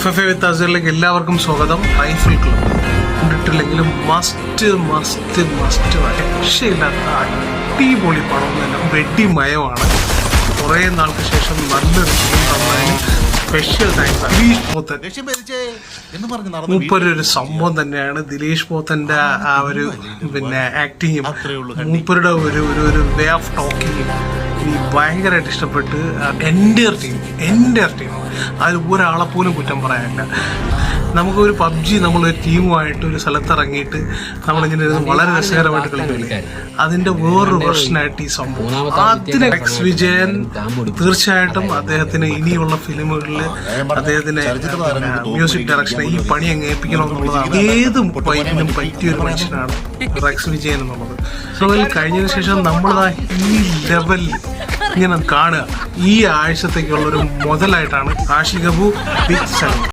FFA വിത്ത് അസറിലേക്ക് എല്ലാവർക്കും സ്വാഗതം. Rifle club കണ്ടിട്ടില്ലെങ്കിലും must രക്ഷയില്ലാത്ത അടിപൊളി പടം തന്നെ, വെടിമയമാണ്. കുറേ നാൾക്ക് ശേഷം നല്ലൊരു ഫിലിം തന്നതിന് സ്പെഷ്യൽ താങ്ക്സ്. ദിലീഷ് പോത്തൻ മൂപ്പരൊരു സംഭവം തന്നെയാണ്. ദിലീഷ് പോത്തന്റെ ആ ഒരു ആക്ടിങ്ങും മൂപ്പരുടെ ഒരു വേ ഓഫ് ടോക്കിങ്ങും എനിക്ക് ഭയങ്കരമായിട്ട് ഇഷ്ടപ്പെട്ട്. എൻ്റെ ടീം അതിൽ ഒരാളെ പോലും കുറ്റം പറയാനില്ല. നമുക്കൊരു PUBG നമ്മളൊരു ടീമുമായിട്ട് ഒരു സ്ഥലത്തിറങ്ങിയിട്ട് നമ്മളിങ്ങനെ വളരെ രസകരമായിട്ട് കളിക്കില്ലേ, അതിന്റെ വേറൊരു വെർഷനായിട്ട് ഈ സംഭവം. അതിന് എക്സ് വിജയൻ തീർച്ചയായിട്ടും അദ്ദേഹത്തിന് ഇനിയുള്ള ഫിലിമുകളിൽ അദ്ദേഹത്തിന് മ്യൂസിക് ഡയറക്ഷൻ ഈ പണി അങ്ങ് ഏൽപ്പിക്കണമെന്നുള്ളതാണ്. ഏത് വൈബിനും പറ്റിയൊരു മനുഷ്യനാണ് എക്സ് വിജയൻ എന്നുള്ളത്. സോ അതിൽ കഴിഞ്ഞതിന് ശേഷം നമ്മളതാ ഈ ലെവലിൽ ഇങ്ങനെ കാണുക. ഈ ആഴ്ചത്തേക്കുള്ളൊരു മുതലായിട്ടാണ് ആഷിഖ് അബു ബിഗ് സെവൻ.